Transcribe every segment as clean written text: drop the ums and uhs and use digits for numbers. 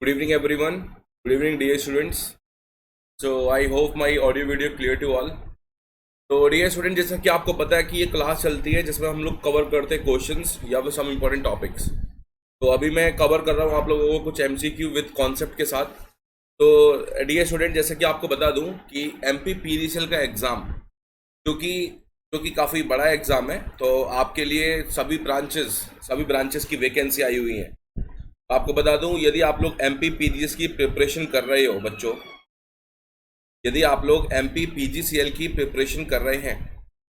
Good evening, everyone. Good evening, dear students. So I hope my audio video clear to all. तो dear student, जैसा कि आपको पता है कि ये क्लास चलती है जिसमें हम लोग कवर करते हैं क्वेश्चंस या फिर सम इम्पोर्टेंट टॉपिक्स। तो अभी मैं कवर कर रहा हूँ आप लोगों को कुछ एमसीक्यू विद कॉन्सेप्ट के साथ। तो डियर स्टूडेंट, जैसे कि आपको बता दूं कि एमपी पीजीसीएल का एग्ज़ाम क्योंकि काफ़ी बड़ा एग्ज़ाम है, तो आपके लिए सभी ब्रांचेस की वैकेंसी आई हुई है। आपको बता दूं, यदि आप लोग एमपी पीजीएस की प्रिपरेशन कर रहे हो बच्चों, यदि आप लोग एमपी पीजीसीएल की प्रिपरेशन कर रहे हैं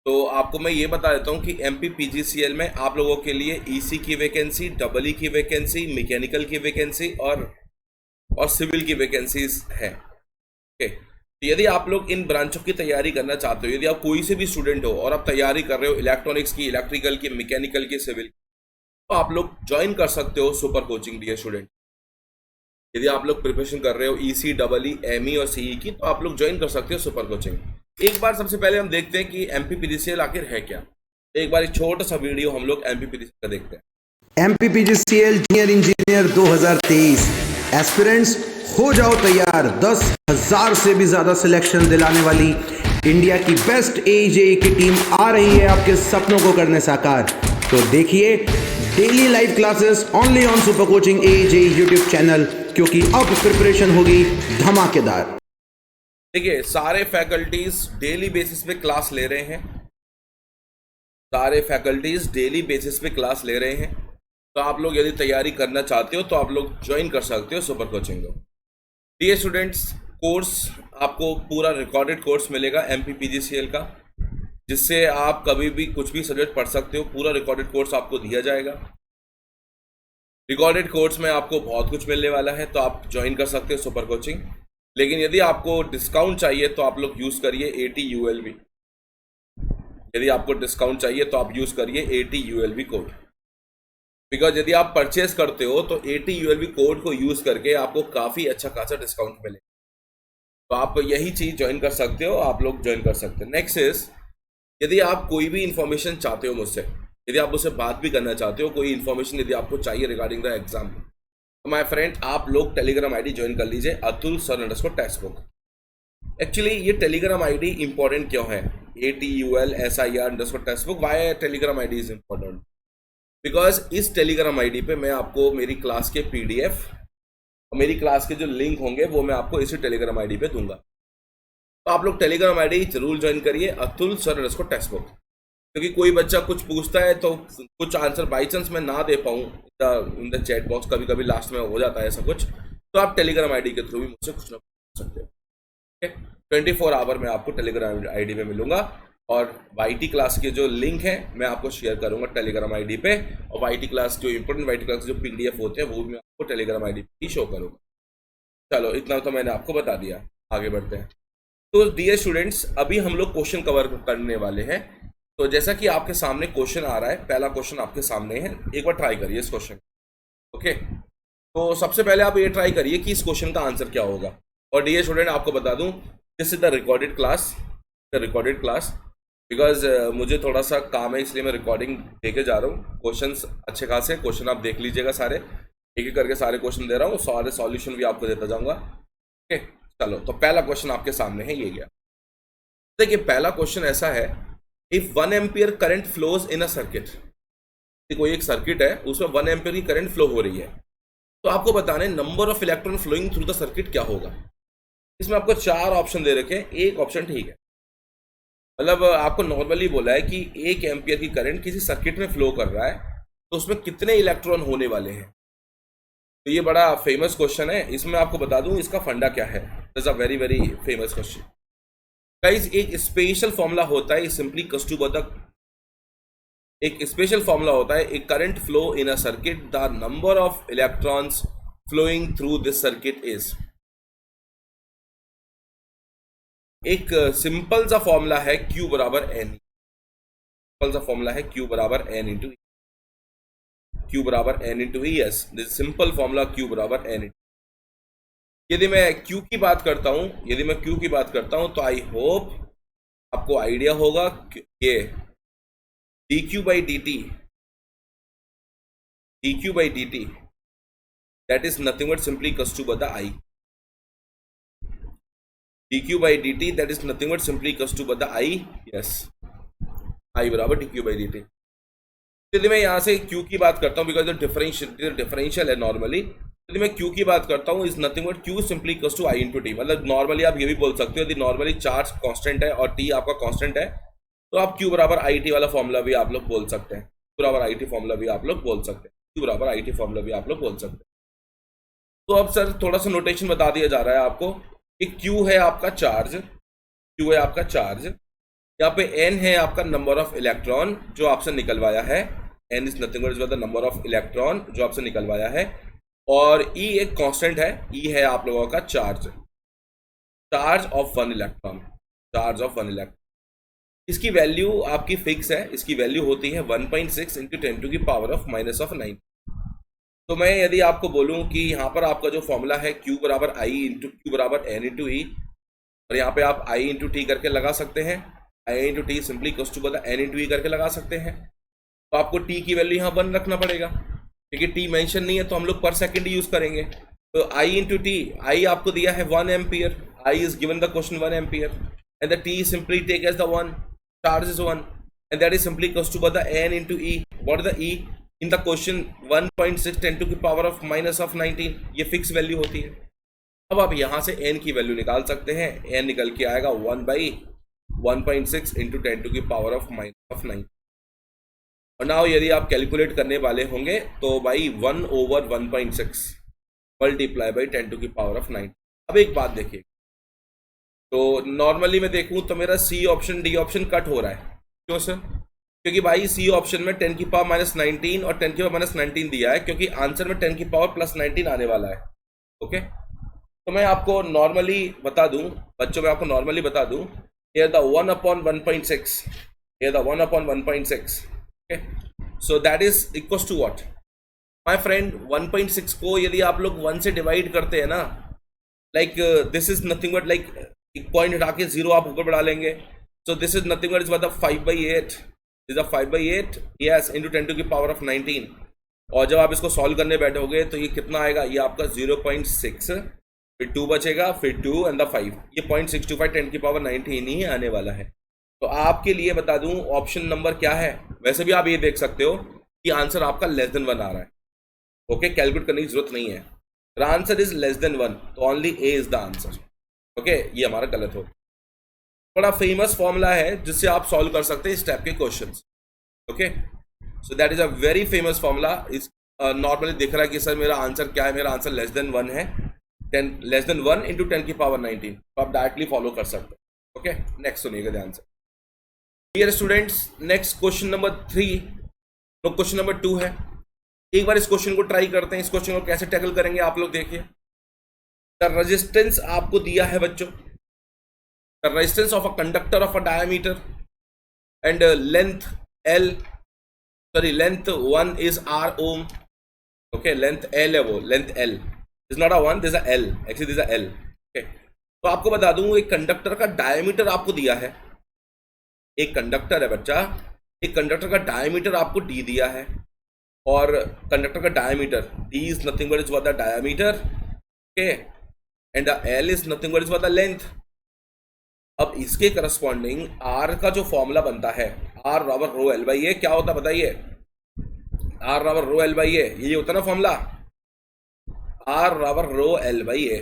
तो आपको मैं ये बता देता हूँ कि एमपी पीजीसीएल में आप लोगों के लिए ईसी की वैकेंसी, डबल ई की वैकेंसी, मैकेनिकल की वैकेंसी और सिविल की वैकेंसीज है। ओके, तो यदि आप लोग इन ब्रांचों की तैयारी करना चाहते हो, यदि आप कोई से भी स्टूडेंट हो और आप तैयारी कर रहे हो इलेक्ट्रॉनिक्स की, इलेक्ट्रिकल की, मैकेनिकल की, सिविल, तो आप लोग ज्वाइन कर सकते हो सुपर कोचिंग डियर स्टूडेंट। यदि आप लोग प्रिपरेशन कर रहे हो ईसी, डबल ई, एमई और सीई की, तो आप लोग ज्वाइन कर सकते हो सुपर कोचिंग। एक बार सबसे पहले हम देखते हैं कि एमपी पीजीसीएल आखिर है क्या। एक बार एक छोटा सा वीडियो हम लोग एमपी पीजीसीएल का देखते हैं। एमपीपीजीसीएल जूनियर इंजीनियर 2023 एस्पिरेंट्स हो जाओ तैयार। 10,000 से भी ज्यादा सिलेक्शन दिलाने वाली इंडिया की बेस्ट एजेई की टीम आ रही है आपके सपनों को करने साकार। तो देखिए daily live classes only on super coaching AJE YouTube channel, क्योंकि अब प्रिपरेशन होगी धमाकेदार। देखिए, सारे फैकल्टीज डेली बेसिस पे क्लास ले रहे हैं, सारे फैकल्टीज डेली बेसिस पे क्लास ले रहे हैं। तो आप लोग यदि तैयारी करना चाहते हो तो आप लोग ज्वाइन कर सकते हो सुपर कोचिंग को। डियर स्टूडेंट्स, कोर्स आपको पूरा रिकॉर्डेड कोर्स मिलेगा एमपी पीजीसीएल का, जिससे आप कभी भी कुछ भी सब्जेक्ट पढ़ सकते हो। पूरा रिकॉर्डेड कोर्स आपको दिया जाएगा। रिकॉर्डेड कोर्स में आपको बहुत कुछ मिलने वाला है, तो आप ज्वाइन कर सकते हो सुपर कोचिंग। लेकिन यदि आपको डिस्काउंट चाहिए तो आप लोग यूज़ करिए ATULV। यदि आपको डिस्काउंट चाहिए तो आप यूज़ करिए ATULV कोड, बिकॉज यदि आप परचेस करते हो तो ATULV कोड को यूज़ करके आपको काफ़ी अच्छा खासा डिस्काउंट मिलेगा। तो आप यही चीज़ ज्वाइन कर सकते हो, आप लोग ज्वाइन कर सकते हो। नेक्स्ट इज, यदि आप कोई भी इंफॉर्मेशन चाहते हो मुझसे, यदि आप मुझसे बात भी करना चाहते हो, कोई इन्फॉर्मेशन यदि आपको चाहिए रिगार्डिंग द एग्जाम, तो माय फ्रेंड आप लोग टेलीग्राम आईडी ज्वाइन कर लीजिए, Atul sir _ text book. Actually ये टेलीग्राम आईडी इंपॉर्टेंट क्यों है? ATULSIR _ text book. Why Telegram ID is important? Because इस टेलीग्राम आईडी पे मैं आपको मेरी क्लास के PDF और मेरी क्लास के जो लिंक होंगे वो मैं आपको इसी टेलीग्राम आईडी पे दूंगा। तो आप लोग टेलीग्राम आईडी जरूर ज्वाइन करिए, अतुल सर _ टेक्स्ट बुक। क्योंकि कोई बच्चा कुछ पूछता है तो कुछ आंसर बाई चांस मैं ना दे पाऊँ इन द चैट बॉक्स, कभी कभी लास्ट में हो जाता है ऐसा कुछ, तो आप टेलीग्राम आईडी के थ्रू भी मुझसे कुछ ना पूछ सकते हो। ठीक है, 24 आवर में आपको टेलीग्राम आईडी में मिलूंगा, और YT क्लास के जो लिंक है मैं आपको शेयर करूंगा टेलीग्राम आईडी पे, और YT क्लास जो इंपॉर्टेंट YT क्लास जो PDF होते हैं वो भी मैं आपको टेलीग्राम आईडी पे ही शो करूंगा। चलो, इतना तो मैंने आपको बता दिया, आगे बढ़ते हैं। तो डियर स्टूडेंट्स, अभी हम लोग क्वेश्चन कवर करने वाले हैं। तो जैसा कि आपके सामने क्वेश्चन आ रहा है, पहला क्वेश्चन आपके सामने है, एक बार ट्राई करिए इस क्वेश्चन। ओके, तो सबसे पहले आप ये ट्राई करिए कि इस क्वेश्चन का आंसर क्या होगा। और डियर स्टूडेंट, आपको बता दूं, this is the recorded class, because मुझे थोड़ा सा काम है, इसलिए मैं रिकॉर्डिंग देके जा रहा हूँ। क्वेश्चंस अच्छे खासे क्वेश्चन आप देख लीजिएगा, सारे एक एक करके सारे क्वेश्चन दे रहा हूँ, सारे सॉल्यूशन भी आपको देता जाऊंगा। ओके, चलो, तो पहला क्वेश्चन आपके सामने है, ये गया। देखिए, पहला क्वेश्चन ऐसा है, if 1 ampere current flows in a circuit. कोई एक सर्किट है, उसमें 1 एम्पियर की करंट फ्लो हो रही है, तो आपको बताना है number of electron flowing through the circuit क्या होगा। इसमें आपको 4 ऑप्शन दे रखे हैं, एक ऑप्शन ठीक है। मतलब आपको नॉर्मली बोला है कि 1 एम्पियर की करंट किसी सर्किट में फ्लो कर रहा है, तो उसमें कितने इलेक्ट्रॉन होने वाले हैं। तो ये बड़ा फेमस क्वेश्चन है। इसमें आपको बता दूं इसका फंडा क्या है। It's a very very famous question guys. एक स्पेशल फॉर्मूला होता है, सिंपली एक स्पेशल फॉर्मूला होता है, एक current flow in a circuit, the number of electrons flowing through this circuit is. एक सिंपल सा फॉर्मूला है Q बराबर N। सिंपल सा फॉर्मूला है Q बराबर N into ES। This simple formula Q बराबर N। यदि मैं Q की बात करता हूं तो आई होप आपको आइडिया होगा कि ये dQ by dt that is nothing but simply equals to बता I, dq by dt that is nothing but simply equals to बता i, yes i बराबर dq by dt। यदि मैं यहाँ से q की बात करता हूँ बिकॉज डिफरेंशियल है नॉर्मली, यदि मैं q की बात करता हूँ is nothing but q simply equals to i into T. मतलब नॉर्मली आप ये भी बोल सकते हो यदि नॉर्मली चार्ज कांस्टेंट है और t आपका कांस्टेंट है तो आप q बराबर आई टी वाला फॉर्मूला भी आप लोग बोल सकते हैं, q बराबर आई टी फॉर्मूला भी आप लोग बोल सकते हैं, q बराबर आई टी फॉर्मूला भी आप लोग बोल सकते हैं। तो अब सर थोड़ा सा नोटेशन बता दिया जा रहा है आपको कि Q है आपका चार्ज, Q है आपका चार्ज, यहाँ पे N है आपका नंबर ऑफ इलेक्ट्रॉन जो आपसे निकलवाया है, N is nothing but the number of electron जो आपसे निकलवाया है, और E एक कांस्टेंट है, E है आप लोगों का charge, charge of one electron, charge of one electron. इसकी वैल्यू आपकी फिक्स है, इसकी वैल्यू होती है 1.6 इंटू 10 टू की पावर ऑफ -9। तो मैं यदि आपको बोलूं कि यहाँ पर आपका जो फॉर्मूला है Q बराबर I इंटू Q बराबर N इंटू ई, और यहाँ पे आप I इंटू टी करके लगा सकते हैं, I into T simply equals to बता N इंटू ई करके लगा सकते हैं। तो आपको T की वैल्यू यहाँ 1 रखना पड़ेगा क्योंकि T मेंशन नहीं है तो हम लोग पर सेकंड यूज करेंगे। तो I इंटू टी, I आपको दिया है 1 ampere, I is given the question 1 ampere and the T simply take as the 1, charge is 1 and that is simply equals to बता N into E. What is the E in the question 1.6 10 to की power of -19, ये fix value होती है। अब आप यहाँ से n की वैल्यू निकाल सकते हैं, n निकल के आएगा 1/1.6 इंटू 10 टू की पावर ऑफ -9। और नाउ यदि आप कैलकुलेट करने वाले होंगे तो भाई 1/1.6 मल्टीप्लाई बाई 10 टू की पावर ऑफ 9। अब एक बात देखिए, तो नॉर्मली मैं देखूं तो मेरा C option D option cut हो रहा है, क्यों सर? क्योंकि भाई सी ऑप्शन में 10 की पावर -19 और 10 की पावर -19 दिया है, क्योंकि आंसर में 10 की पावर +19 आने वाला है। ओके, तो मैं आपको नॉर्मली बता दूं बच्चों, मैं आपको नॉर्मली बता दूं, here the 1/1.6, here the 1/1.6, okay, so that is equals to what my friend? 1.6 को यदि आप लोग 1 से डिवाइड करते हैं ना, like this is nothing but like एक पॉइंट हटा के 0 आप ऊपर बढ़ा लेंगे, so this is nothing but is मतलब 5/8 is a 5/8 yes into 10 to की पावर ऑफ 19। और जब आप इसको सॉल्व करने बैठोगे तो ये कितना आएगा, ये आपका 0.6, फिर 2 बचेगा, फिर 2 एंड द 5, ये 0.625 10 की पावर 19 ही आने वाला है। तो आपके लिए बता दूं ऑप्शन नंबर क्या है, वैसे भी आप ये देख सकते हो कि आंसर आपका <1 आ रहा है। ओके, कैलकुलेट करने की जरूरत नहीं है, आंसर इज <1, तो only A is the answer. Okay, ये हमारा गलत हो। बड़ा फेमस फॉर्मूला है जिससे आप सॉल्व कर सकते हैं इस टाइप के questions. Okay, so that is a very famous formula. इस नॉर्मली दिख रहा है कि सर मेरा आंसर क्या है, मेरा आंसर <1 है, 1 इंटू 10 की पावर 19, तो आप डायरेक्टली फॉलो कर सकते हैं। ओके, नेक्स्ट सुनिएगा ध्यान से। Dear students, next question number 3, तो क्वेश्चन नंबर 2 है। एक बार इस क्वेश्चन को ट्राई करते हैं, इस क्वेश्चन को कैसे टैकल करेंगे आप लोग देखिए। द रेजिस्टेंस आपको दिया है बच्चों, the resistance of a conductor of a diameter and length length 1 is r ohm. Okay, length L है, वो length L is not a 1, this is a L, actually this is a L. Okay, तो आपको बता दूं एक conductor का diameter आपको दिया है, एक कंडक्टर है बच्चा, एक कंडक्टर का डायमीटर आपको d दिया है, और कंडक्टर का diameter d is nothing but is what the diameter, okay, and the L is nothing but is what the length। अब इसके करस्पॉन्डिंग R का जो फॉर्मूला बनता है, R बराबर रो एल बाई ए, क्या होता है बताइए? R बराबर रो एल बाई ए, ये होता है ना फॉर्मूला, R बराबर रो एल बाई ए।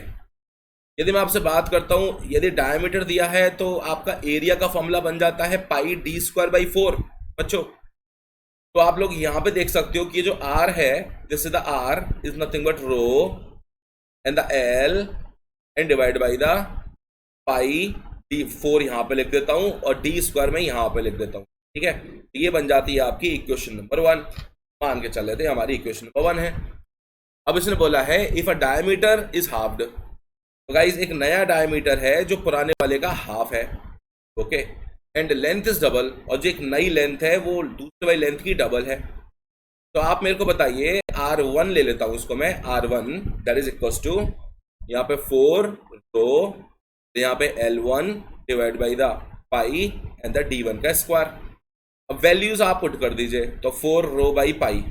यदि मैं आपसे बात करता हूं, यदि डायमीटर दिया है तो आपका एरिया का फॉर्मूला बन जाता है पाई d²/4 बच्चों। तो आप लोग यहां पे देख सकते हो कि ये जो R है, this is the R is nothing but rho and the L and divide by the pi d4 यहां पे लिख देता हूं और d² में यहां पे लिख देता हूं, ठीक है। ये बन जाती है आपकी इक्वेशन नंबर 1, मान के चल लेते हैं हमारी इक्वेशन नंबर 1 है। अब इसने बोला है if a diameter is halved, तो गाइस एक नया डायमीटर है जो पुराने वाले का हाफ है, okay, and length is double, और जो एक नई लेंथ है वो दूसरे वाली लेंथ की डबल है। तो आप मेरे को बताइए, R1 ले लेता हूं इसको मैं, R1 that is equals to यहाँ पे 4 रो, यहाँ पे L1 divide by the pi and the D1 का स्क्वायर। अब वैल्यूज आप पुट कर दीजिए, तो 4 रो बाई पाई,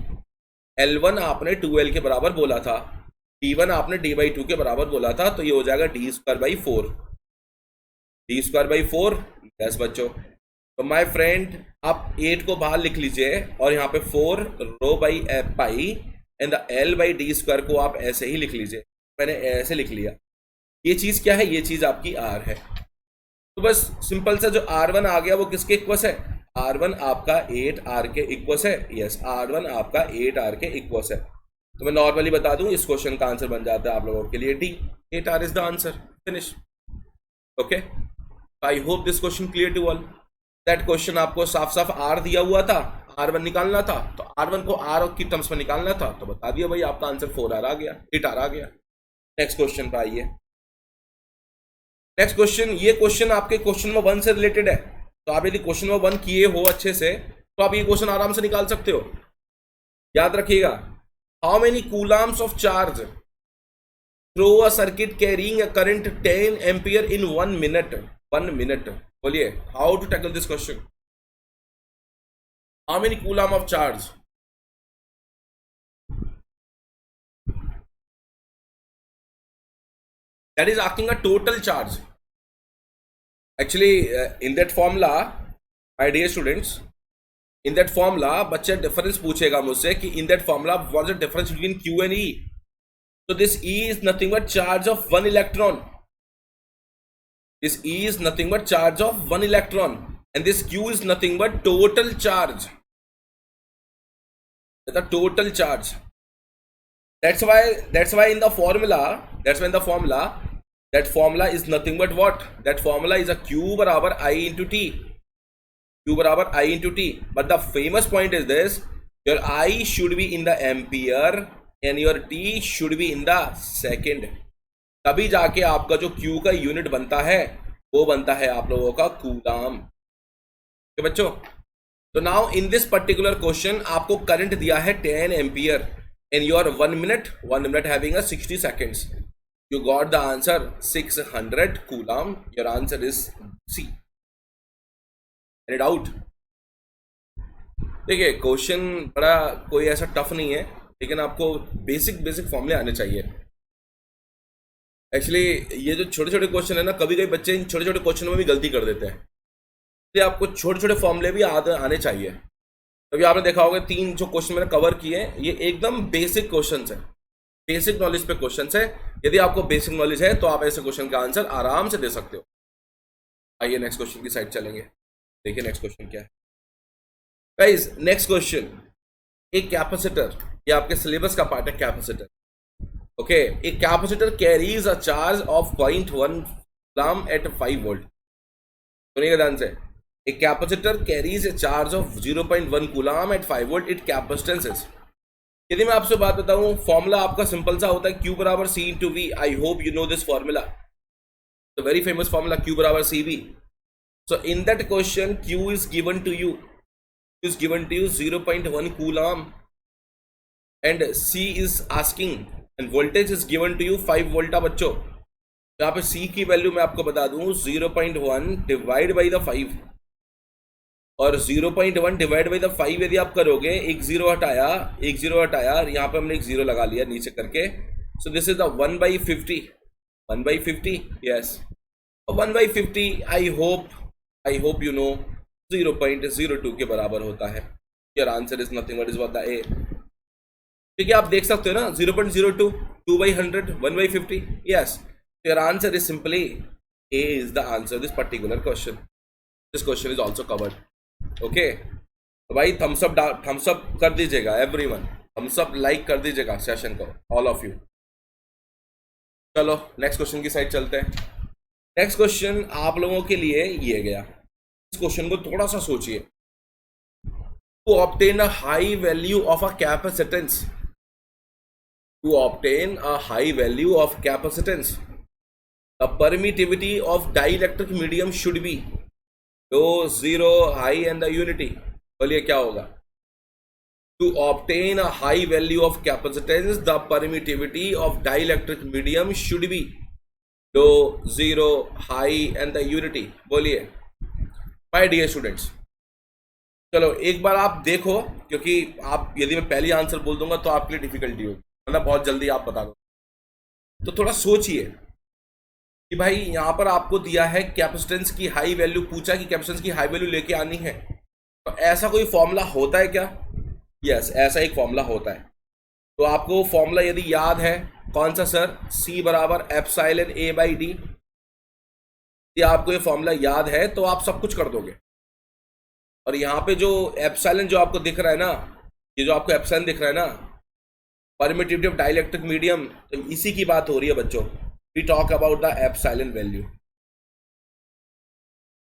L1 आपने 2L के बराबर बोला था, D1 आपने D/2 के बराबर बोला था, तो ये हो जाएगा D²/4। D²/4, यस बच्चों। तो माय फ्रेंड आप 8 को बाहर लिख लीजिए और यहाँ पे 4 ρ/π एंड द L/d² को आप ऐसे ही लिख लीजिए। मैंने ऐसे लिख लिया। ये चीज क्या है? ये चीज आपकी R है। तो बस सिंपल सा जो R1 आ गया वो किसके इक्वस है? R1 आपका 8R के इक्वस है। यस, R1 आपका 8R के इक्वस है। तो मैं नॉर्मली बता दूं इस क्वेश्चन का आंसर बन जाता है आप लोगों के लिए D। 8R is the answer. Finish. Okay, I hope this question clear to all. That question आपको साफ साफ R दिया हुआ था, R1 निकालना था, तो R1 को R की टर्म्स में निकालना था, तो बता दिया भाई, आपका आंसर 4R आ गया, 8R आ गया। नेक्स्ट क्वेश्चन पर आइए। नेक्स्ट क्वेश्चन, ये क्वेश्चन आपके क्वेश्चन नंबर 1 से रिलेटेड है। तो आप यदि क्वेश्चन नंबर 1 किए हो अच्छे से, तो आप ये क्वेश्चन आराम से निकाल सकते हो। याद रखिएगा, how many coulombs of charge through a circuit carrying a current 10 ampere in 1 minute. 1 minute, बोलिए how to tackle this question. How many coulomb of charge, that is asking a total charge. Actually, in that formula, my dear students, in that formula, बच्चे difference पूछेगा मुझसे कि in that formula what is the difference between Q and E? So this E is nothing but charge of 1 electron. This E is nothing but charge of 1 electron, and this Q is nothing but total charge. The total charge. That's why in the formula, that formula is nothing but what? That formula is a Q बराबर I into T. Q बराबर I into T. But the famous point is this: your I should be in the ampere and your T should be in the second. तभी जाके आपका जो Q का unit बनता है वो बनता है आप लोगों का कूलम। तो बच्चों, तो now in this particular question आपको करंट दिया है 10 ampere in your 1 minute having a 60 seconds. You got the answer 600 coulomb. Your answer is C. Any doubt? देखिए, क्वेश्चन बड़ा कोई ऐसा टफ नहीं है, लेकिन आपको बेसिक फॉर्मूले आने चाहिए। एक्चुअली ये जो छोटे छोटे क्वेश्चन है ना, कभी कभी बच्चे इन छोटे छोटे क्वेश्चन में भी गलती कर देते हैं, इसलिए आपको छोटे छोटे फॉर्मूले भी आने चाहिए। अभी आपने देखा होगा 3 जो क्वेश्चन मैंने कवर किए हैं, ये एकदम बेसिक क्वेश्चंस है, बेसिक नॉलेज पे क्वेश्चंस है। यदि आपको बेसिक नॉलेज है तो आप ऐसे क्वेश्चन का आंसर आराम से दे सकते हो। आइए नेक्स्ट क्वेश्चन की साइड चलेंगे। देखिए नेक्स्ट क्वेश्चन क्या है गाइस। नेक्स्ट क्वेश्चन, एक कैपेसिटर, ये आपके सिलेबस का पार्ट है कैपेसिटर। ओके, एक capacitor carries a charge of 0.1 coulomb at 5 volt. सुनिएगा ध्यान से, a capacitor carries a charge of 0.1 coulomb at 5 volt its capacitance is। यदि मैं आपसे बात बताऊं, फॉर्मूला आपका सिंपल सा होता है Q बराबर C into V। I hope you know this formula, the very famous formula Q बराबर CV। So in that question Q is given to you 0.1 coulomb and C is asking and voltage is given to you 5 volt. बच्चों, यहाँ पे C की value मैं आपको बता दूं 0.1 divide by the 5, और 0.1 डिवाइड बाई द 5 यदि आप करोगे, एक जीरो हटाया, यहाँ पे हमने एक जीरो लगा लिया नीचे करके। So this is the 1/50, 1/50, yes, 1/50 I hope you know 0.02 के बराबर होता है। Your answer is nothing but is what the ए। ठीक है, आप देख सकते हो ना, 0.02, 2/100, 1/50, yes. Your answer is simply A is the answer this particular question. This question is also covered. Okay, तो भाई थम्स अप कर दीजिएगा एवरीवन, थम्स अप लाइक कर दीजिएगा सेशन को, ऑल ऑफ यू। चलो नेक्स्ट क्वेश्चन की साइड चलते हैं। नेक्स्ट क्वेश्चन आप लोगों के लिए ये गया, इस क्वेश्चन को थोड़ा सा सोचिए। To obtain a high value of a capacitance, to obtain a high value of capacitance the permittivity of dielectric medium should be low, zero, high and the unity. बोलिए क्या होगा? To obtain a high value of capacitance the permittivity of dielectric medium should be low, zero, high and the unity. बोलिए my dear students. चलो एक बार आप देखो, क्योंकि आप यदि मैं पहली आंसर बोल दूंगा तो आपके लिए डिफिकल्टी होगी, मतलब बहुत जल्दी आप बता दो। तो थोड़ा सोचिए कि भाई यहाँ पर आपको दिया है कैपेसिटेंस की हाई वैल्यू, पूछा कि कैपेसिटेंस की हाई वैल्यू लेके आनी है, तो ऐसा कोई फॉर्मूला होता है क्या? यस, ऐसा एक फॉर्मूला होता है। तो आपको फॉर्मूला यदि याद है, कौन सा सर? C बराबर एप्सिलॉन A बाई डी। यदि आपको ये फॉर्मूला याद है तो आप सब कुछ कर दोगे। और यहाँ पे जो एप्सिलॉन जो आपको दिख रहा है ना, ये जो आपको एप्सिलॉन दिख रहा है ना, परमिटिविटी ऑफ डाइलेक्ट्रिक मीडियम, तो इसी की बात हो रही है बच्चों। We talk about the epsilon value.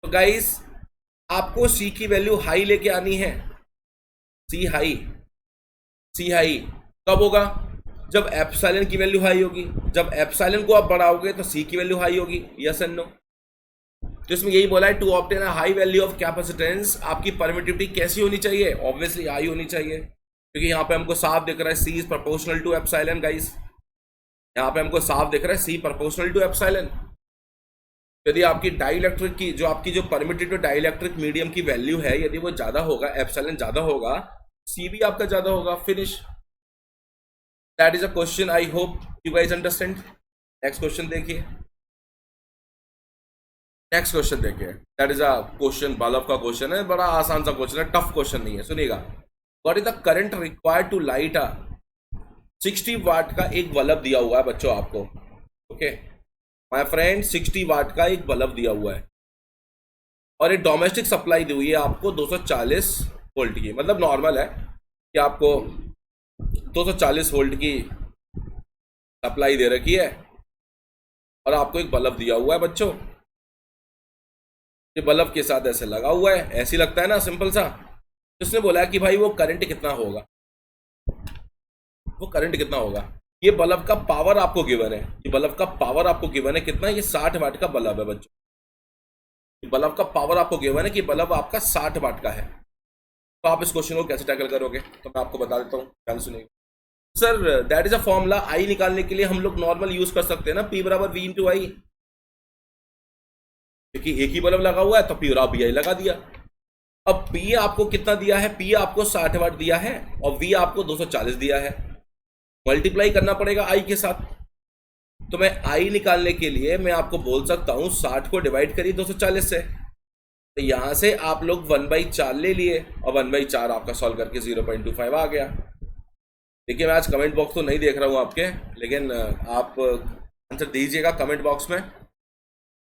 तो गाइस आपको C की वैल्यू हाई लेके आनी है। C हाई कब होगा? जब एप्सिलॉन की वैल्यू हाई होगी। जब एप्सिलॉन को आप बढ़ाओगे तो C की वैल्यू हाई होगी। Yes and no? तो इसमें यही बोला है, to obtain a high value of capacitance, आपकी परमिटिविटी कैसी होनी चाहिए? ऑब्वियसली हाई होनी चाहिए, क्योंकि यहाँ पे हमको साफ दिख रहा है C is proportional to epsilon. Guys यहाँ पे हमको साफ दिख रहा है C प्रोपोर्शनल टू एप्सिलॉन। यदि आपकी डाइलेक्ट्रिक की जो परमिटिव डाइलेक्ट्रिक मीडियम की वैल्यू है, यदि वो ज्यादा होगा, एप्सिलॉन ज्यादा होगा, C भी आपका ज्यादा होगा। Finish. That is a question, I hope you guys understand. Next question देखिए। That is a question, bulb का क्वेश्चन है, बड़ा आसान सा क्वेश्चन है, टफ क्वेश्चन नहीं है। सुनिएगा, what is the current required to light a 60 watt का एक बल्ब दिया हुआ है बच्चों आपको। ओके माय फ्रेंड, 60 वाट का एक बल्ब दिया हुआ है और एक डोमेस्टिक सप्लाई दी हुई है आपको 240 वोल्ट की। मतलब नॉर्मल है कि आपको 240 वोल्ट की सप्लाई दे रखी है और आपको एक बल्ब दिया हुआ है बच्चों। ये बल्ब के साथ ऐसे लगा हुआ है, ऐसे लगता है ना, सिंपल सा। उसने बोला कि भाई वो करंट कितना होगा, वो करंट कितना होगा। ये बल्ब का पावर आपको गिवन है, ये बल्ब का पावर आपको गिवन है कितना? ये 60 वाट का बल्ब है बच्चों। ये बल्ब का पावर आपको गिवन है कि बल्ब आपका 60 वाट का है। तो आप इस क्वेश्चन को कैसे टैकल करोगे? तो मैं आपको बता देता हूँ, ध्यान सुनिए। Sir that is a formula, I निकालने के लिए हम लोग नॉर्मल यूज कर सकते हैं ना, P बराबर V इंटू आई। क्योंकि एक ही बल्ब लगा हुआ है तो P बराबर VI लगा दिया। अब P आपको कितना दिया है? P आपको 60 वाट दिया है और V आपको 240 दिया है। मल्टीप्लाई करना पड़ेगा I के साथ। तो मैं I निकालने के लिए मैं आपको बोल सकता हूं 60 को डिवाइड करिए 240 से। तो यहां से आप लोग 1/4 ले लिए और 1/4 आपका सॉल्व करके 0.25 आ गया। देखिए मैं आज कमेंट बॉक्स तो नहीं देख रहा हूं आपके, लेकिन आप आंसर दीजिएगा कमेंट बॉक्स में।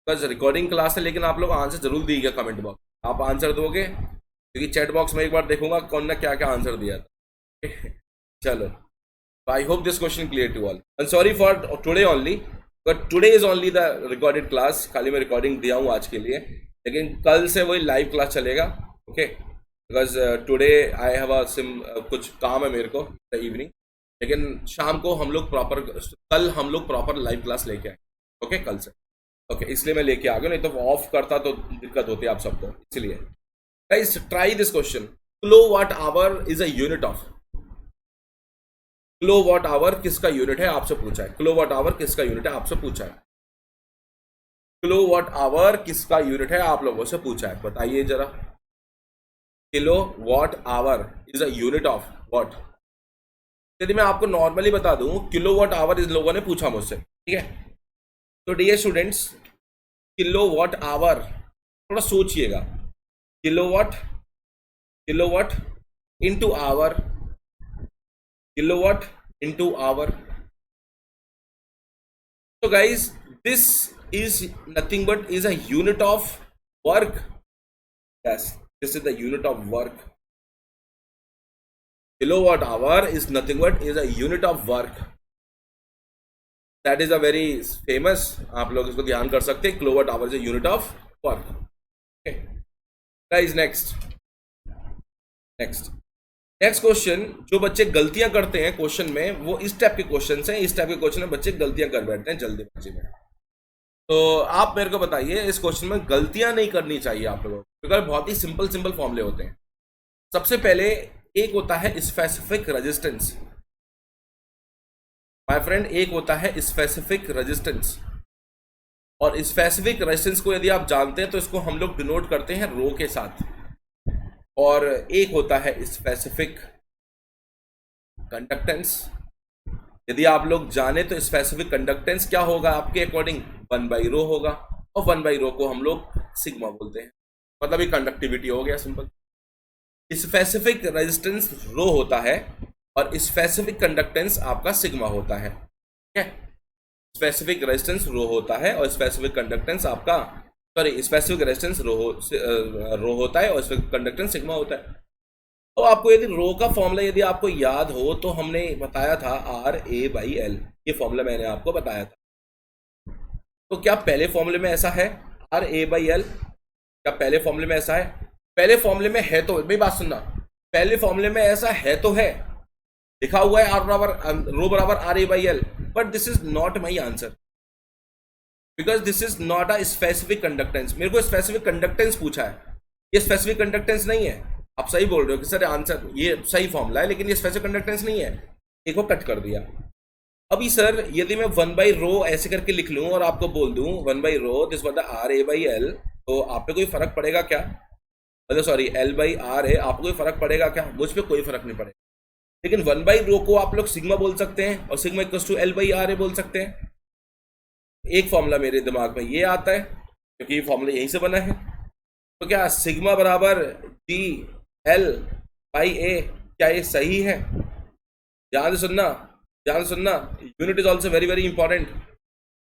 बस रिकॉर्डिंग क्लास है, लेकिन आप लोग आंसर जरूर दीजिएगा कमेंट बॉक्स। आप आंसर दोगे क्योंकि चैट बॉक्स में एक बार देखूंगा कौन ने क्या क्या आंसर दिया था। चलो, I hope this question clear to all. And sorry for today only, but today is only the recorded class. खाली मैं रिकॉर्डिंग दिया हूँ आज के लिए, लेकिन कल से वही लाइव क्लास चलेगा। Okay, because today I have a कुछ काम है मेरे को इवनिंग, लेकिन शाम को हम लोग प्रॉपर, कल हम लोग प्रॉपर लाइव क्लास लेके आए। ओके कल से। ओके इसलिए मैं लेके आ गया, नहीं तो ऑफ करता तो दिक्कत होती है आप सबको। इसलिए guys try this question. Kilowatt hour is a unit of. Kilowatt hour किसका यूनिट है आपसे पूछा है। किलो वॉट आवर किसका यूनिट है आपसे पूछा है। किलो वॉट आवर किसका यूनिट है आप लोगों से पूछा है, बताइए जरा। Kilowatt hour is a unit of what. यदि मैं आपको नॉर्मली बता दूं, किलो वॉट आवर इन लोगों ने पूछा मुझसे, ठीक है। तो dear students, kilowatt hour थोड़ा सोचिएगा। Kilowatt into hour, kilowatt into hour. So guys, this is nothing but is a unit of work. Yes, this is the unit of work. Kilowatt hour is nothing but is a unit of work. That is a very famous, आप लोग इसको ध्यान कर सकते हैं। kilowatt hour is a unit of work. Okay guys, next question. जो बच्चे गलतियां करते हैं क्वेश्चन में, वो इस टाइप के क्वेश्चन हैं। इस टाइप के क्वेश्चन में बच्चे गलतियां कर बैठते हैं जल्दीबाजी में। तो आप मेरे को बताइए, इस क्वेश्चन में गलतियां नहीं करनी चाहिए आप लोगों को, क्योंकि बहुत ही सिंपल फॉर्मूले होते हैं। सबसे पहले एक होता है स्पेसिफिक रेजिस्टेंस। माय फ्रेंड, एक होता है स्पेसिफिक रेजिस्टेंस, और स्पेसिफिक रेजिस्टेंस को यदि आप जानते हैं तो इसको हम लोग डिनोट करते हैं रो के साथ। और एक होता है स्पेसिफिक कंडक्टेंस, यदि आप लोग जाने तो स्पेसिफिक कंडक्टेंस क्या होगा आपके अकॉर्डिंग, 1/ρ होगा, और 1/ρ को हम लोग सिग्मा बोलते हैं, मतलब ये कंडक्टिविटी हो गया सिंपल। स्पेसिफिक रेजिस्टेंस रो होता है और स्पेसिफिक कंडक्टेंस आपका सिग्मा होता है, ठीक है। स्पेसिफिक रेजिस्टेंस रो होता है और स्पेसिफिक कंडक्टेंस आपका, सॉरी, स्पेसिफिक रेजिस्टेंस रो होता है और स्पेसिफिक कंडक्टेंस सिग्मा होता है। तो आपको यदि रो का फॉर्मूला यदि आपको याद हो तो हमने बताया था RA/L, ये फॉर्मूला मैंने आपको बताया था। तो क्या पहले फॉर्मूले में ऐसा है RA/L, क्या पहले फॉर्मूले में ऐसा है? पहले फॉर्मूले में है, तो मेरी बात सुनना, पहले फॉर्मूले में ऐसा है तो है, लिखा हुआ है रो बराबर RA/L, but this is not my answer because this is not a specific conductance. मेरे को स्पेसिफिक कंडक्टेंस पूछा है, ये स्पेसिफिक कंडक्टेंस नहीं है। आप सही बोल रहे हो कि सर आंसर ये सही फॉर्मूला है, लेकिन ये स्पेसिफिक कंडक्टेंस नहीं है, एक को कट कर दिया। अभी सर यदि मैं 1/ρ ऐसे करके लिख लूं और आपको बोल दूं 1/ρ दिस वाज द RA/L, तो आप पे कोई फर्क पड़ेगा क्या? मतलब सॉरी, L/R है, आपको कोई फर्क पड़ेगा क्या? मुझ पे कोई फर्क नहीं पड़ेगा। लेकिन 1/ρ को आप लोग सिग्मा बोल सकते हैं और सिग्मा इक्वल्स टू L/R बोल सकते हैं। एक फॉर्मूला मेरे दिमाग में ये आता है क्योंकि ये फॉर्मूला यहीं से बना है। तो क्या सिग्मा बराबर GL/A, क्या ये सही है? ध्यान से सुनना, ध्यान से सुनना, unit is also very very important.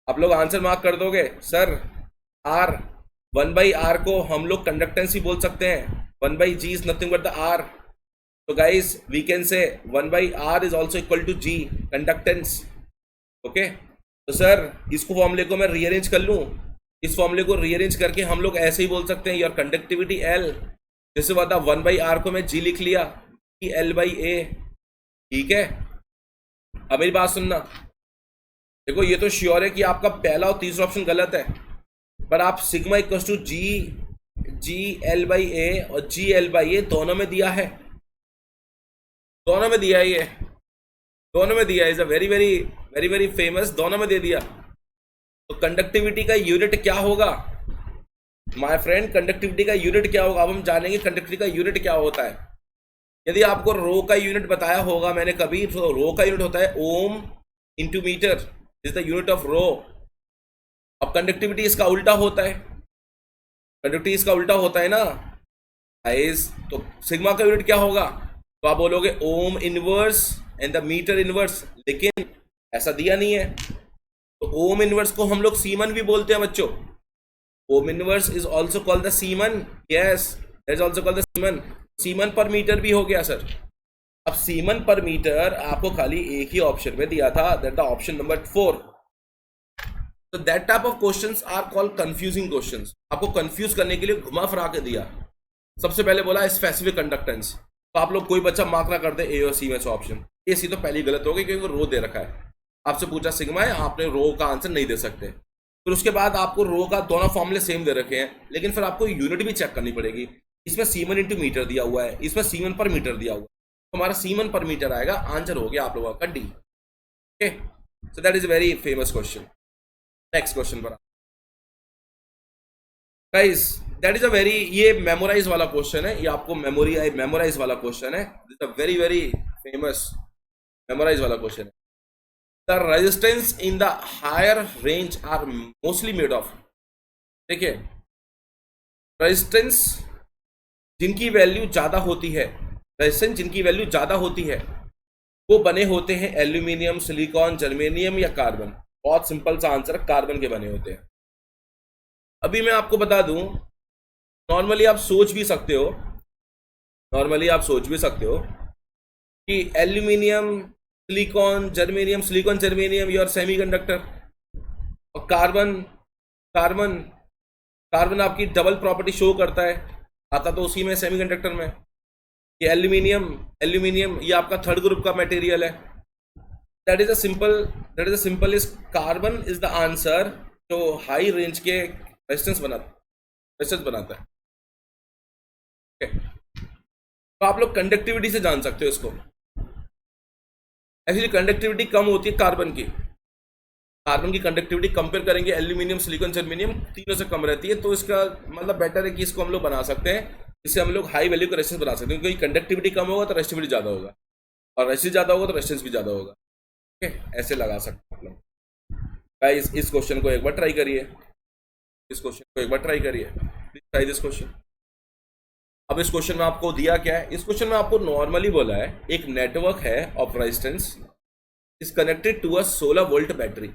आप लोग आंसर मार्क कर दोगे सर, R 1/R को हम लोग कंडक्टेंस ही बोल सकते हैं, 1/G is nothing but the R। तो guys we can say 1/R is also equal to G conductance, okay. तो सर इसको फॉर्मूले को मैं रीअरेंज कर लूं, इस फॉर्मूले को रीअरेंज करके हम लोग ऐसे ही बोल सकते हैं योर कंडक्टिविटी L, जैसे बता 1/R को मैं G लिख लिया, L/A, ठीक है। अब मेरी बात सुनना, देखो ये तो श्योर है कि आपका पहला और तीसरा ऑप्शन गलत है, पर आप सिग्मा इक्वल्स टू GL/A और GL/A दोनों में दिया है, दोनों में दिया है, ये दोनों में दिया है, is a very very very very famous, दोनों में दे दिया। तो कंडक्टिविटी का यूनिट क्या होगा माय फ्रेंड? कंडक्टिविटी का यूनिट क्या होगा? अब हम जानेंगे कंडक्टिविटी का यूनिट क्या होता है। यदि आपको रो का यूनिट बताया होगा मैंने कभी, तो रो का यूनिट होता है ohm into metre, is the unit of rho. अब कंडक्टिविटी इसका उल्टा होता है, कंडक्टिविटी इसका उल्टा होता है ना गाइस। तो सिग्मा का यूनिट क्या होगा? तो आप बोलोगे ohm inverse and the metre inverse, लेकिन ऐसा दिया नहीं है। तो ओम इनवर्स को हम लोग सीमन भी बोलते हैं बच्चों, ohm inverse is also called the semen, yes that is also called the semen. Semen पर मीटर भी हो गया सर। अब सीमन पर मीटर आपको खाली एक ही ऑप्शन में दिया था, दैट द ऑप्शन नंबर 4। तो that type of questions are called confusing questions, आपको कंफ्यूज करने के लिए घुमा फिरा के दिया। सबसे पहले बोला स्पेसिफिक कंडक्टेंस, तो आप लोग कोई बच्चा मार्क ना कर दे ए और सी में से ऑप्शन, ए सी तो पहली गलत हो गई क्योंकि रो दे रखा है। आपसे पूछा सिग्मा है, आपने रो का आंसर नहीं दे सकते। फिर उसके बाद आपको रो का दोनों फॉर्मूले सेम दे रखे हैं, लेकिन फिर आपको यूनिट भी चेक करनी पड़ेगी। इसमें सीमन इंटू मीटर दिया हुआ है, इसमें सीमन पर मीटर दिया हुआ है, तो हमारा सीमन पर मीटर आएगा, आंसर हो गया आप लोगों का D, okay. So that is a very famous question. Next question पर guys, that is a very, ये मेमोराइज वाला क्वेश्चन है, ये आपको मेमोराइज वाला क्वेश्चन है, this is a very very famous memorise वाला क्वेश्चन है। The resistance in the higher range are mostly made of, देखिए रेजिस्टेंस जिनकी वैल्यू ज्यादा होती है, रेजिस्टेंस जिनकी वैल्यू ज्यादा होती है वो बने होते हैं एल्यूमिनियम, सिलिकॉन, जर्मेनियम या कार्बन। बहुत सिंपल सा आंसर, कार्बन के बने होते हैं। अभी मैं आपको बता दूं, नॉर्मली आप सोच भी सकते हो, नॉर्मली आप सोच भी सकते हो कि aluminium, silicon, germanium your semiconductor, और कार्बन आपकी डबल प्रॉपर्टी शो करता है, आता तो उसी में सेमीकंडक्टर में। ये एल्यूमिनियम ये आपका थर्ड ग्रुप का मटेरियल है। That is a simple is carbon is the answer जो हाई रेंज के रेजिस्टेंस बनाता है, okay। तो आप लोग कंडक्टिविटी से जान सकते हो इसको। एक्चुअली कंडक्टिविटी कम होती है कार्बन की कंडक्टिविटी कंपेयर करेंगे एल्यूमिनियम, सिलिकॉन, जर्मेनियम तीनों से कम रहती है। तो इसका मतलब बेटर है कि इसको हम लोग बना सकते हैं, इससे हम लोग हाई वैल्यू का रेजिस्टेंस बना सकते हैं, क्योंकि कंडक्टिविटी कम होगा तो रेजिस्टिविटी ज़्यादा होगा, और रेजिस्टेंस ज़्यादा होगा तो रेजिस्टेंस भी ज़्यादा होगा। ओके, ऐसे लगा सकते हैं आप लोग। गाइस इस क्वेश्चन को एक बार ट्राई करिए, इस क्वेश्चन को एक बार ट्राई करिए, प्लीज ट्राई दिस क्वेश्चन। अब इस क्वेश्चन में आपको दिया क्या है, इस क्वेश्चन में आपको नॉर्मली बोला है एक नेटवर्क है of resistance is connected to a 16 volt battery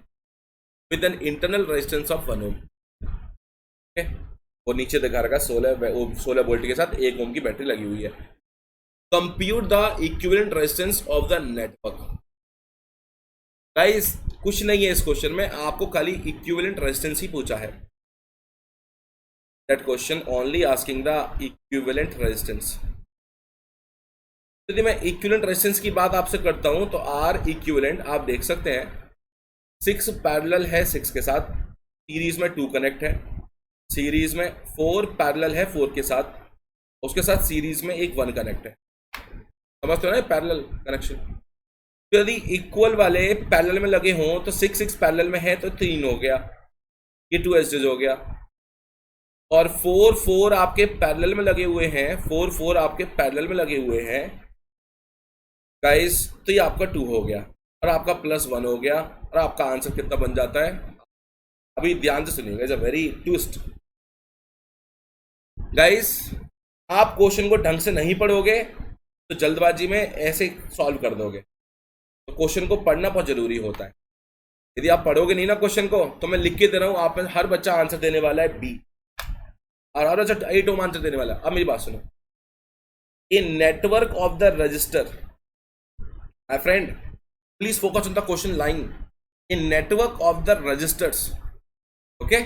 with an internal resistance of 1 ohm. Okay, वो नीचे दिखा रखा 16 वोल्ट के साथ 1 ओम की बैटरी लगी हुई है। Compute the equivalent resistance of the network. Guys कुछ नहीं है इस क्वेश्चन में, आपको खाली इक्विवेलेंट रेजिस्टेंस ही पूछा है। That question only asking the equivalent resistance. यदि मैं इक्विवेलेंट रेजिस्टेंस की बात आपसे करता हूं तो आर इक्विवेलेंट आप देख सकते हैं 6 पैरेलल है 6 के साथ, सीरीज में 2 कनेक्ट है, सीरीज में 4 पैरेलल है 4 के साथ, उसके साथ सीरीज में एक 1 कनेक्ट है। समझते हो ना पैरेलल कनेक्शन। तो यदि इक्वल वाले पैरेलल में लगे हों तो 6 पैरेलल में है तो 3 हो गया, ये 2 एसजेज हो गया। और 4 आपके पैरेलल में लगे हुए हैं, 4 आपके पैरेलल में लगे हुए हैं गाइस, तो ये आपका 2 हो गया और आपका +1 हो गया और आपका आंसर कितना बन जाता है। अभी ध्यान से सुनिएगा, it's a very twist guys. आप क्वेश्चन को ढंग से नहीं पढ़ोगे तो जल्दबाजी में ऐसे सॉल्व कर दोगे, तो क्वेश्चन को पढ़ना बहुत जरूरी होता है। यदि आप पढ़ोगे नहीं ना क्वेश्चन को, तो मैं लिख के दे रहा हूं, आप में हर बच्चा आंसर देने वाला है बी और हर बच्चा 8 ओम आंसर देने वाला है। अब मेरी बात सुनो, a network of the register, my friend please focus on the question line, a network of the registers okay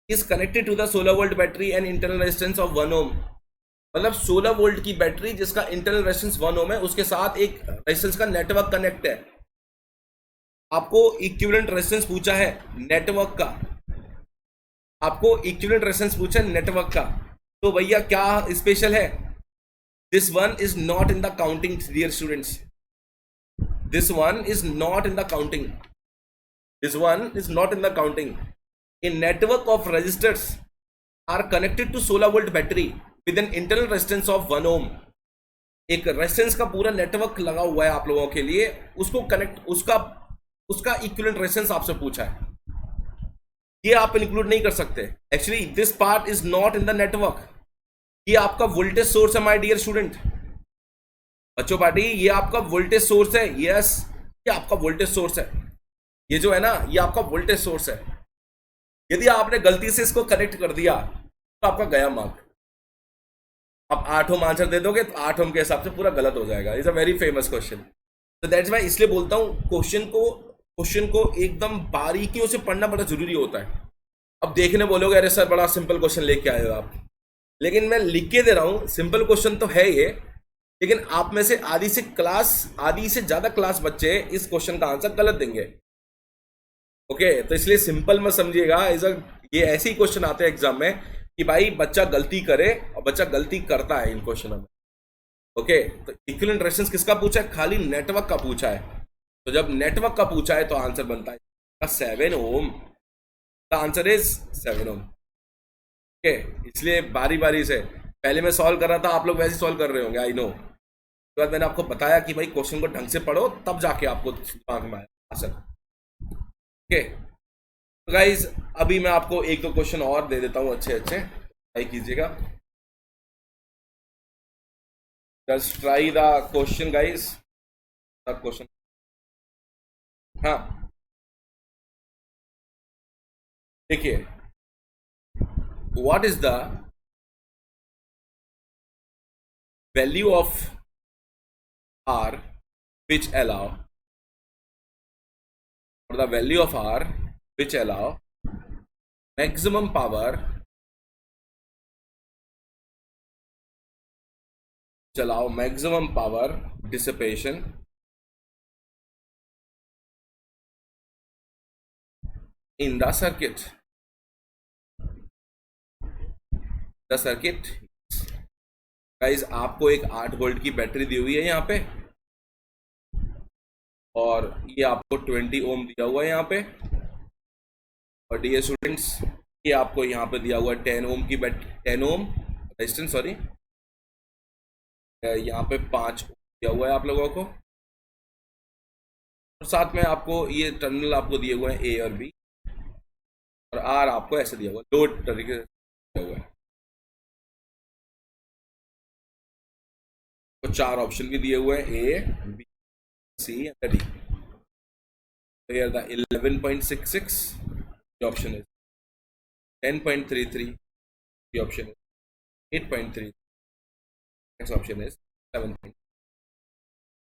is connected to the 16 volt battery and internal resistance of 1 ohm. मतलब 16 volt की battery जिसका internal resistance 1 ओम है, उसके साथ एक resistance का network connect है। आपको इक्विवेलेंट रेजिस्टेंस पूछा है नेटवर्क का, आपको इक्विवेलेंट रेजिस्टेंस पूछा है नेटवर्क का, तो भैया क्या स्पेशल है, this one is not in the counting dear students, this one is not in the counting, this one is not in the counting. A network of resistors are connected to 16 volt battery with an internal resistance of 1 ohm. एक resistance का पूरा network लगा हुआ है आप लोगों के लिए, उसको कनेक्ट, उसका इक्विवेलेंट रेजिस्टेंस आपसे पूछा है, ये आप इंक्लूड नहीं कर सकते। Actually this part is not in the network, ये आपका वोल्टेज सोर्स है माय डियर स्टूडेंट। बच्चों पार्टी ये आपका वोल्टेज सोर्स है, यस ये आपका वोल्टेज सोर्स है, ये जो है ना ये आपका वोल्टेज सोर्स है। यदि आपने गलती से इसको कनेक्ट कर दिया तो आपका गया मार्क, आप 8 ओम आंसर दे दोगे तो 8 ओम के हिसाब से पूरा गलत हो जाएगा। Is a very famous question, तो दैट्स व्हाई इसलिए बोलता हूं क्वेश्चन को एकदम बारीकियों से पढ़ना बड़ा जरूरी होता है। अब देखने बोलोगे अरे सर बड़ा सिंपल क्वेश्चन लेके आए हो आप, लेकिन मैं लिख के दे रहा हूं, सिंपल क्वेश्चन तो है ये, लेकिन आप में से आधी से ज्यादा क्लास बच्चे इस क्वेश्चन का आंसर गलत देंगे। ओके तो इसलिए सिंपल मत समझिएगा, ये ऐसे ही क्वेश्चन आते हैं एग्जाम में कि भाई बच्चा गलती करे, और बच्चा गलती करता है इन क्वेश्चनों में। ओके तो इक्विवेलेंट रेजिस्टेंस किसका पूछा है, खाली नेटवर्क का पूछा है। तो जब नेटवर्क का पूछा है तो आंसर बनता है 7 ohm, the answer is 7 ohm. Okay इसलिए बारी बारी से, पहले मैं सॉल्व कर रहा था, आप लोग वैसे सॉल्व कर रहे होंगे आई नो। उसके बाद मैंने आपको बताया कि भाई क्वेश्चन को ढंग से पढ़ो, तब जाके आपको दिमाग में आंसर। ओके तो गाइज अभी मैं आपको 1-2 क्वेश्चन और दे देता हूं, अच्छे ट्राई कीजिएगा। Just try the question guys, the question. हाँ देखिए, what is the value of R which allow, or the value of R which allow maximum power, dissipation in the circuit. The circuit guys, आपको एक 8 volt की battery दी हुई है यहाँ पे, और ये आपको 20 ओम दिया हुआ है यहाँ पे, और डियर स्टूडेंट्स ये आपको यहाँ पे दिया हुआ है 10 ओम की 10 ओम रेजिस्टेंस, सॉरी यहाँ पे 5 ओम दिया हुआ है आप लोगों को, और साथ में आपको ये टर्मिनल आपको दिए हुए हैं ए और बी, और आर आपको ऐसे दिया हुआ है, दो तरीके से दिया हुआ है। तो चार ऑप्शन भी दिए हुए हैं, A B C and D. Here the 11.66, the option is 10.33, the option is 8.3, next option is 7.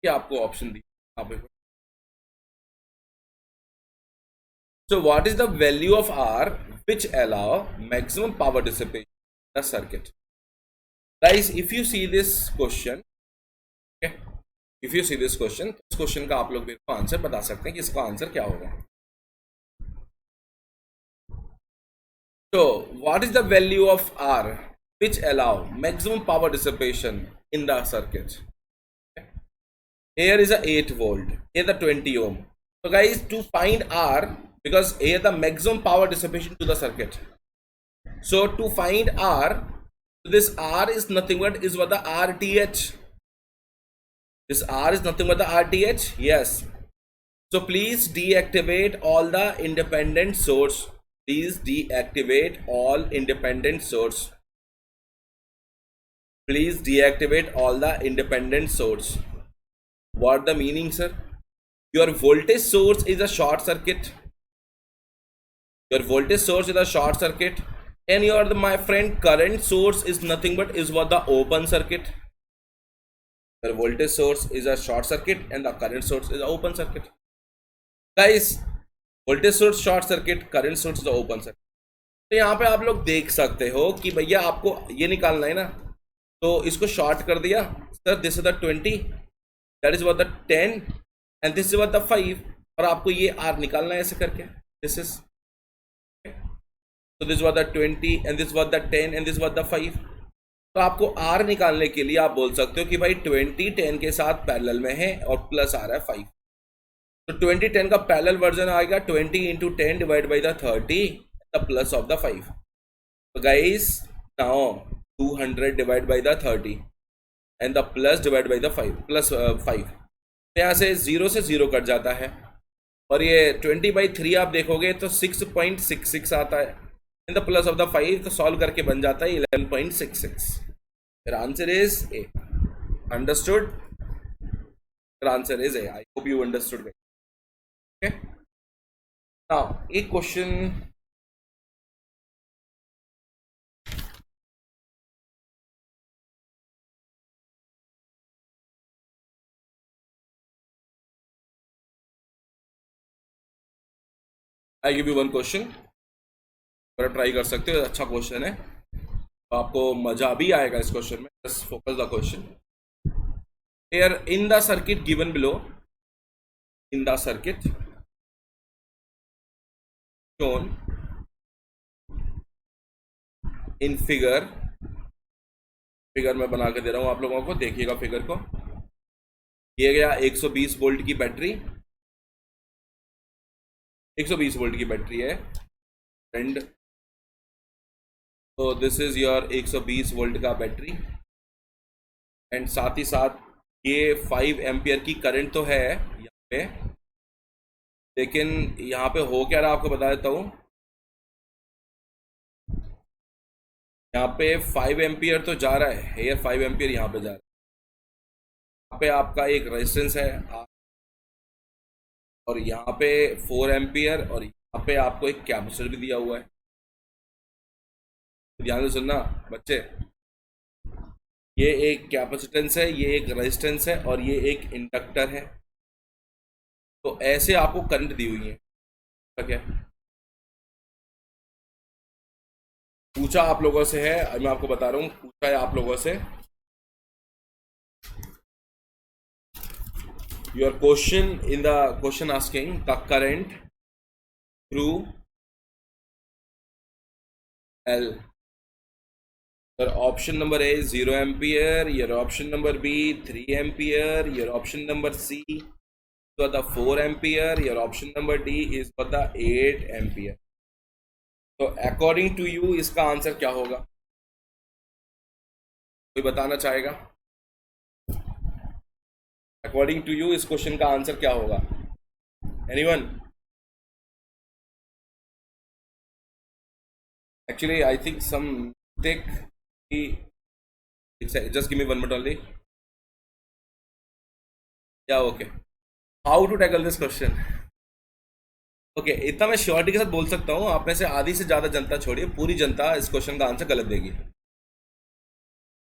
ये आपको ऑप्शन दी यहाँ पे। So what is the value of R which allow maximum power dissipation in the circuit? Guys, if you see this question, okay, if you see this question, इस question का आप लोग मेरे को आंसर बता सकते हैं कि इसका आंसर क्या होगा। So what is the value of R which allow maximum power dissipation in the circuit? Okay. Here is a 8 volt, here the 20 ohm. So guys, to find R, because here the maximum power dissipation to the circuit. So to find R, this R is nothing but is what the RTH. This R is nothing but the RTH. Yes. So please deactivate all the independent source. Please deactivate all independent source. Please deactivate all the independent source. What the meaning, sir? Your voltage source is a short circuit. Your voltage source is a short circuit, and your my friend current source is nothing but is what the open circuit. The voltage source is a short circuit and the current source is an open circuit. Guys, voltage source short circuit, current source is open circuit. तो यहाँ पे आप लोग देख सकते हो कि भैया आपको ये निकालना है ना, तो इसको शॉर्ट कर दिया sir, this is the 20, that is what the 10 and this is what the 5, और आपको ये आर निकालना है ऐसे करके, this is, so this was the 20 and this was the 10 and this was the 5। तो आपको R निकालने के लिए आप बोल सकते हो कि भाई 20 10 के साथ पैरेलल में है और प्लस आ रहा है 5, तो 20 10 का पैरेलल वर्जन आएगा 20 into 10 divide by the 30 the plus of the 5। तो guys now 200 divide by the 30 and the plus divide by the 5 plus 5, यहाँ से 0 से 0 कट जाता है, और ये 20/3 आप देखोगे तो 6.66 आता है, in the plus of the 5 तो सॉल्व करके बन जाता है 11.66। फिर आंसर इज ए। अंडरस्टूड? फिर answer is A. I hope you understood. Okay, now एक question I give you one question, try कर सकते हो, अच्छा क्वेश्चन है, तो आपको मजा भी आएगा इस क्वेश्चन में। Just focus the question here in the circuit given below, in the circuit shown in figure मैं बना के दे रहा हूं आप लोगों को, देखिएगा फिगर को। ये गया 120 वोल्ट की बैटरी, 120 वोल्ट की बैटरी है एंड तो दिस इज योर 120 वोल्ट का बैटरी, एंड साथ ही साथ ये 5 एम्पियर की करंट तो है यहाँ पे, लेकिन यहाँ पे हो क्या रहा आपको बता देता हूँ। यहाँ पे 5 एम्पियर तो जा रहा है, ये 5 एम्पियर यहाँ पे जा रहा है, यहाँ पे आपका एक रेजिस्टेंस है और यहाँ पे 4 एम्पियर, और यहाँ पे आपको एक कैपेसिटर भी दिया हुआ है। ध्यान से सुनना बच्चे, ये एक कैपेसिटेंस है, ये एक रेजिस्टेंस है और ये एक इंडक्टर है, तो ऐसे आपको करंट दी हुई है। ठीक है, पूछा आप लोगों से है, मैं आपको बता रहा हूँ, पूछा है आप लोगों से। Your question in the question asking the current through L. Your option number A is 0 ampere. Your option number B 3 ampere. Your option number C is for the 4 ampere. Your option number D is for the 8 ampere. So according to you इसका answer क्या होगा? कोई बताना चाहेगा? According to you इस question का answer क्या होगा? Anyone? Actually, I think some mistake. Just give me 1 minute only. Yeah, okay. How to tackle this question? Okay इतना मैं श्योरिटी के साथ बोल सकता हूँ, आप में से आधी से ज़्यादा जनता छोड़िए, पूरी जनता इस क्वेश्चन का आंसर गलत देगी.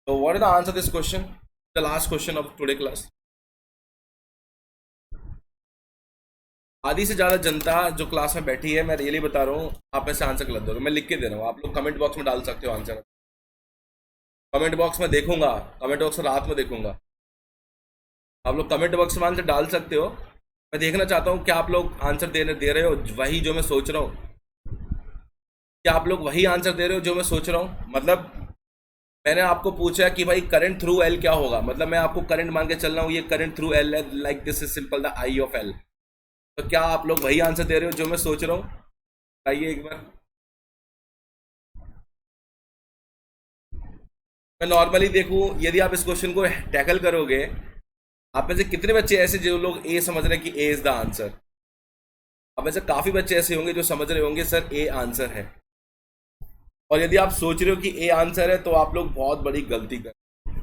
तो what is the answer this question, the last question of today class? आधी से ज़्यादा जनता जो क्लास में बैठी है, मैं रियली बता रहा हूँ, आप में से आंसर गलत दोगे. मैं लिख के दे रहा हूँ, आप लोग कमेंट बॉक्स में डाल सकते हो आंसर. कमेंट बॉक्स में देखूंगा, कमेंट बॉक्स में रात में देखूंगा. आप लोग कमेंट बॉक्स में आंसर डाल सकते हो. मैं देखना चाहता हूँ क्या आप लोग आंसर दे रहे हो वही जो मैं सोच रहा हूँ. क्या आप लोग वही आंसर दे रहे हो जो मैं सोच रहा हूँ? मतलब मैंने आपको पूछा कि भाई करंट थ्रू एल क्या होगा, मतलब मैं आपको करंट मान के चल रहा हूँ, ये करंट थ्रू एल है, like this is simple the I of L. तो क्या आप लोग वही आंसर दे रहे हो जो मैं सोच रहा हूँ? आइए एक बार. मैं नॉर्मली देखूँ, यदि आप इस क्वेश्चन को टैकल करोगे, आप में से कितने बच्चे ऐसे जो लोग ए समझ रहे हैं कि ए इज द आंसर? आप में से काफी बच्चे ऐसे होंगे जो समझ रहे होंगे सर ए आंसर है. और यदि आप सोच रहे हो कि ए आंसर है तो आप लोग बहुत बड़ी गलती कर रहे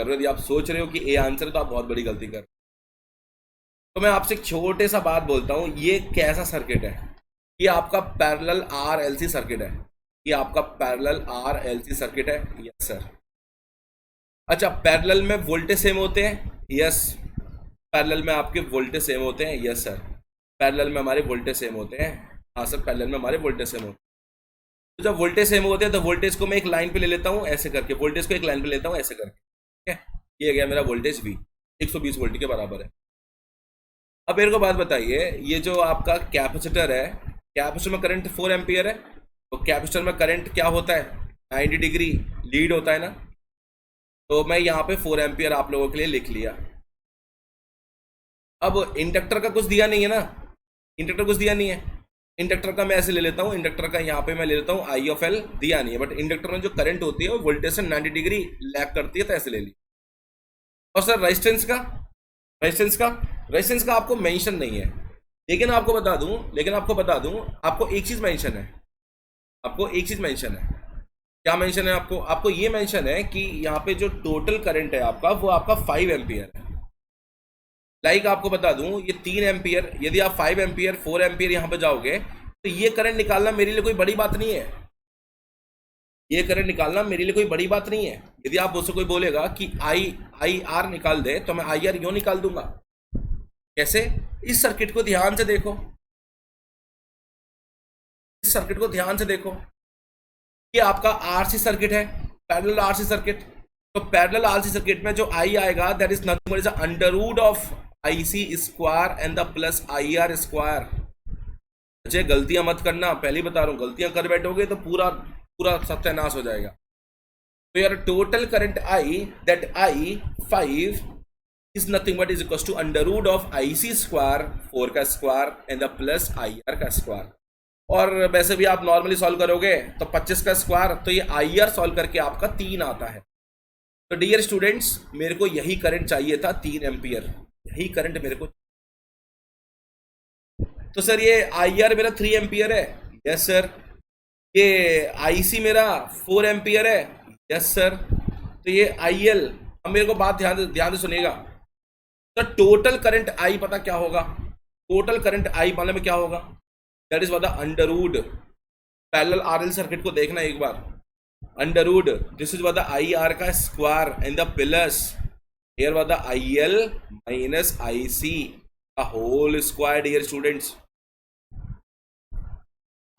हो. यदि आप सोच रहे हो कि ए आंसर है तो आप बहुत बड़ी गलती कर रहे हो. तो मैं आपसे एक छोटे सा बात बोलता हूँ, ये कैसा सर्किट है? ये आपका पैरेलल आरएलसी सर्किट है. ये आपका पैरेलल आरएलसी सर्किट है. Yes sir. अच्छा, पैरेलल में वोल्टेज सेम होते हैं? यस. पैरेलल में आपके वोल्टेज सेम होते हैं? Yes sir. पैरेलल में हमारे वोल्टेज सेम होते हैं. हाँ सर, पैरेलल में हमारे वोल्टेज सेम होते हैं. तो जब वोल्टेज सेम होते हैं तो वोल्टेज को मैं एक लाइन पे ले लेता हूँ ऐसे करके, वोल्टेज को एक लाइन पे लेता हूँ ऐसे करके. ठीक है, ये गया मेरा वोल्टेज V 120 वोल्ट के बराबर है. अब मेरे को बात बताइए, ये जो आपका कैपेसिटर है, कैपेसिटर में करंट 4 एम्पियर है, तो कैपेसिटर में करंट क्या होता है? 90 डिग्री लीड होता है ना. तो मैं यहाँ पे 4 एम्पियर आप लोगों के लिए लिख लिया. अब इंडक्टर का कुछ दिया नहीं है ना, इंडक्टर कुछ दिया नहीं है. इंडक्टर का मैं ऐसे ले लेता हूँ, इंडक्टर का यहाँ पे मैं ले लेता हूँ आई ऑफ एल, दिया नहीं है, बट इंडक्टर में जो करंट होती है वो वोल्टेज से 90 डिग्री लैग करती है, तो ऐसे ले ली. और सर रेजिस्टेंस का आपको मेंशन नहीं है, लेकिन आपको बता दूं आपको एक चीज मेंशन है. क्या मेंशन है आपको ये मेंशन है कि यहाँ पे जो टोटल करंट है आपका, वो आपका 5 एम्पियर है. लाइक आपको बता दूं, ये 3 एम्पियर, यदि आप 5 एम्पियर 4 एम्पियर यहाँ पे जाओगे तो ये करंट निकालना मेरे लिए कोई बड़ी बात नहीं है. यदि आप मुझसे कोई बोलेगा कि आई आर निकाल दे, तो मैं आई आर यूं निकाल दूंगा. कैसे? इस सर्किट को ध्यान से देखो. ये आपका आरसी सर्किट है, पैरेलल आरसी सर्किट. तो पैरेलल आरसी सर्किट में जो आई आएगा, that is nothing but is under root of IC square and the plus I R square. अच्छा, गलतियां मत करना, पहले बता रहा हूं, गलतियां कर बैठोगे तो पूरा सत्यानाश हो जाएगा. तो यार total current I, that I 5 is nothing but is equal to under root of IC square 4 का square and the plus I R का स्क्वायर. और वैसे भी आप नॉर्मली सॉल्व करोगे तो 25 का स्क्वायर, तो ये आई आर सॉल्व करके आपका 3 आता है. तो डियर स्टूडेंट्स, मेरे को यही करंट चाहिए था, 3 एम्पियर, यही करंट मेरे को. तो सर ये आई आर मेरा 3 एम्पियर है. Yes sir. ये आईसी मेरा 4 एम्पियर है. Yes sir. तो ये आई एल, अब मेरे को बात ध्यान से सुनिएगा. तो टोटल करंट आई पता क्या होगा? टोटल करंट आई मालूम में क्या होगा? That is what the under root, parallel RL circuit को देखना एक बार. Under root, this is what the I R का square and the plus here what the I L minus I C का होल स्क्वायर. डियर स्टूडेंट्स,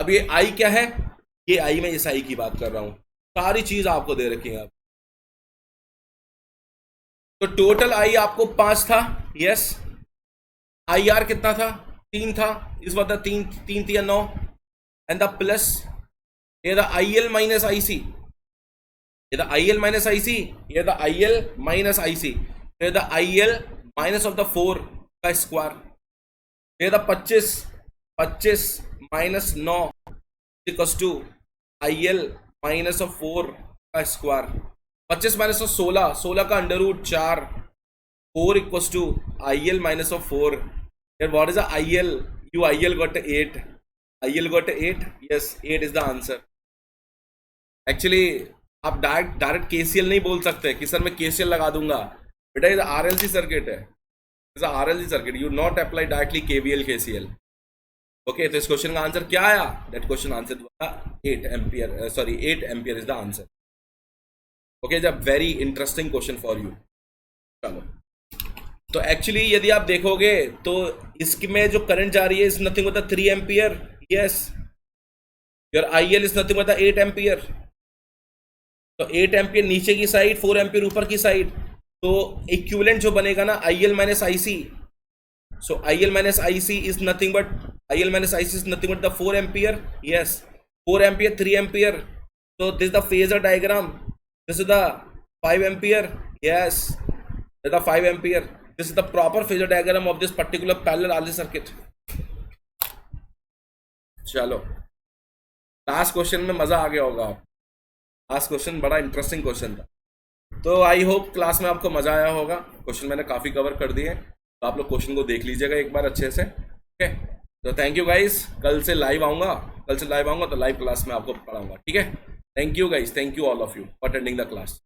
अब ये आई क्या है? ये आई, मैं इस आई की बात कर रहा हूं. सारी चीज आपको दे रखी है. तो टोटल आई आपको 5 था. यस. आई आर कितना था? 3 था. इस बात 3 3 9 एंड द प्लस ये the I L minus I C, ये the I L minus I C, ये the I L minus I C, ये the I L minus of the 4 का स्क्वायर, ये the 25 minus 9 equals to I L minus of 4 का square. 25 minus 16 का under root 4, 4 equals to IL minus of 4. Then what is the IL? You IL got 8. IL got 8. Yes, 8 is the answer. Actually आप direct KCL नहीं बोल सकते कि sir मैं KCL लगा दूंगा. बेटा ये RLC सर्किट है. It's a RLC circuit. You not apply directly KVL KCL. Okay, तो इस क्वेश्चन का आंसर क्या आया? That question answer 8 ampere. Sorry 8 ampere is the answer. Okay, जब very interesting question for you. चलो, तो एक्चुअली यदि आप देखोगे तो इसमें जो करंट जा रही है is nothing but 3 ampere. Yes, your IL is nothing but 8 ampere. तो 8 एम्पियर नीचे की साइड, 4 एम्पियर ऊपर की साइड. तो इक्विवेलेंट जो बनेगा ना IL minus IC. So IL minus IC is nothing but the 4 ampere. Yes, 4 ampere, 3 ampere. So this is the phasor diagram. This is the 5 ampere. Yes, this is the 5 ampere. This is the proper phasor diagram of this particular parallel RLC circuit. चलो, last question में मजा आ गया होगा. Last question बड़ा interesting question था. तो I hope class में आपको मजा आया होगा. क्वेश्चन मैंने काफी कवर कर दिए, तो आप लोग क्वेश्चन को देख लीजिएगा एक बार अच्छे से. ओके, तो थैंक यू गाइस. कल से लाइव आऊँगा तो लाइव क्लास में आपको पढ़ाऊंगा. ठीक है, thank you guys. Thank you all of you for attending the class.